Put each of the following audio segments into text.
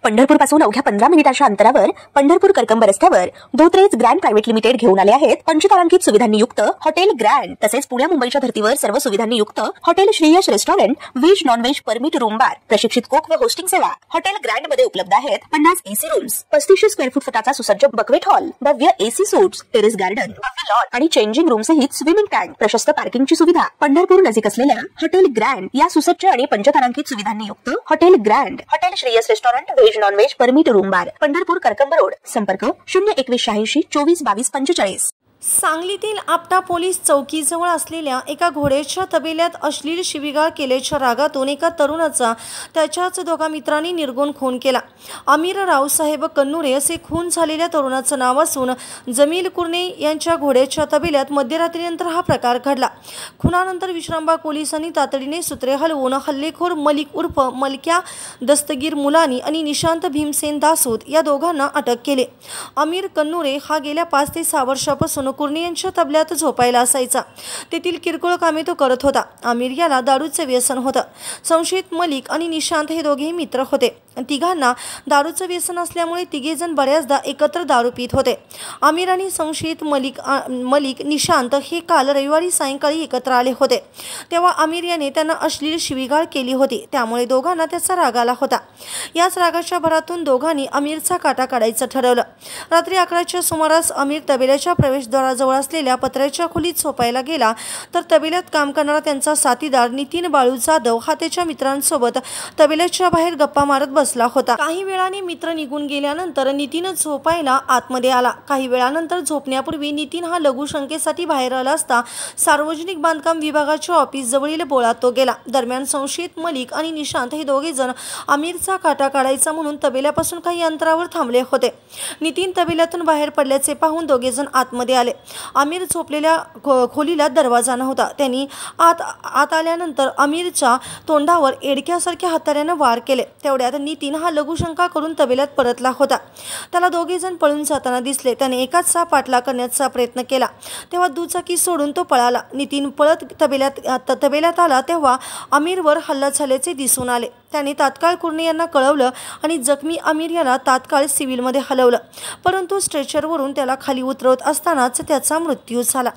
पंढरपूर पासून अवघ्या 15 मिनिटांच्या अंतरावर पंढरपूर करकंब रस्त्यावर धोत्रेज ग्रँड प्रायव्हेट लिमिटेड घेऊन आले आहेत पंचतारांकित सुविधांनी युक्त हॉटेल ग्रँड। तसेच पुणे मुंबईच्या धर्तीवर सर्व सुविधांनी युक्त hotel Shreyas restaurant, veg non veg permit room बार, प्रशिक्षित कोक व होस्टिंग सेवा हॉटेल ग्रँड मध्ये उपलब्ध आहेत। 50 एसी रूम्स, 3500 स्क्वेअर फूट फुटाचा सुसज्ज बकवेट हॉल, भव्य AC suits, terrace garden, lawn आणि चेंजिंग रूम सहित स्विमिंग टँक, प्रशस्त पार्किंगची सुविधा। पंढरपूर नजीक असलेल्या हॉटेल ग्रँड या सुसज्ज आणि पंचतारांकित सुविधांनी युक्त hotel grand, hotel Shreyas restaurant, veg non veg permit room बार, पंढरपूर करकंब रोड। संपर्क 02186 24 22 45। सांगलीतील आपटा पोलीस चौकीजवळ असलेल्या एका घोड्याच्या तबेल्यात अश्लील शिवीगाळ केल्याच्या रागातून एका तरुणाचा त्याच्याच दोघा मित्रांनी निर्गुण खून केला। अमीर रावसाहेब कन्नुरे असे खून झालेल्या तरुणाचं नाव असून जमील कुर्णे यांच्या घोड्याच्या तबेल्यात मध्यरात्रीनंतर हा प्रकार घडला। खुनानंतर विश्रामबाग पोलिसांनी तातडीने सूत्रे हलवून हल्लेखोर मलिक उर्फ मलक्या दस्तगीर मुलानी आणि निशांत भीमसेन दासूद या दोघांना अटक केली। अमीर कन्नुरे हा गेल्या 5 ते 6 वर्षापासून कुर्णे यांच्या तबल्यात झोपायला असायचा। तेथील किरकोळ कामे तो करत होता। आमिर याला दारूचे व्यसन होतं। संशयित मलिक आणि निशांत हे दोघेही मित्र होते। तिघांना दारूचं व्यसन असल्यामुळे तिघेजण बऱ्याचदा एकत्र दारू पित होते। आमिर आणि संशयित मलिक निशांत हे काल रविवारी सायंकाळी एकत्र आले होते। तेव्हा आमिर याने त्यांना अश्लील शिवीगाळ केली होती, त्यामुळे दोघांना त्याचा राग आला होता। याच रागाच्या भरातून दोघांनी आमिरचा काटा काढायचं ठरवलं। रात्री 11च्या सुमारास आमिर तबेल्याच्या प्रवेशद्वाराजवळ असलेल्या पत्र्याच्या खोलीत झोपायला गेला तर तबेल्यात काम करणारा त्यांचा साथीदार नितीन बाळू जाधव हा त्याच्या मित्रांसोबत तबेल्याच्या बाहेर गप्पा मारत बसला होता। काही वेळाने मित्र निघून गेल्यानंतर नितीन झोपायला आतमध्ये आला। काही वेळानंतर झोपण्यापूर्वी नितीन हा लघुशंकेसाठी बाहेर आला असता सार्वजनिक बांधकाम विभागाच्या ऑफिस जवळील बोळात तो गेला। दरम्यान संशयित मलिक आणि निशांत हे दोघे जण आमिरचा काटा काढायचा म्हणून तबेल्यापासून काही अंतरावर थांबले होते। नितीन तबेल्यातून बाहेर पडल्याचे पाहून दोघे जण आतमध्ये आले। आमिर झोपलेल्या खोलीला दरवाजा नव्हता। त्यांनी आत आल्यानंतर आमिरच्या तोंडावर एडक्यासारख्या हाताऱ्याने वार केले। तेवढ्यात नितीन हा लघुशंका करून तबेल्यात परतला होता। त्याला दोघे जण पळून जाताना दिसले। त्याने एकाचा पाठलाग करण्याचा प्रयत्न केला तेव्हा दुचाकी सोडून तो पळाला। नितीन पळत तबेल्यात आला तेव्हा आमिरवर हल्ला झाल्याचे दिसून आले। त्याने तात्काळ कुर्णे यांना कळवलं आणि जखमी आमिर याला तात्काळ सिव्हिलमध्ये हलवलं, परंतु स्ट्रेचरवरून त्याला खाली उतरवत असतानाच त्याचा मृत्यू झाला।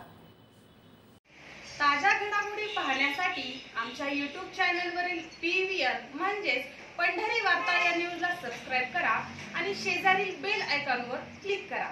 ताज्या घडामोडी पाहण्यासाठी आमच्या YouTube चॅनलवरील PVR म्हणजेच पंढरी वार्ता या न्यूजला सबस्क्राइब करा आणि शेजारील बेल आयकॉनवर क्लिक करा।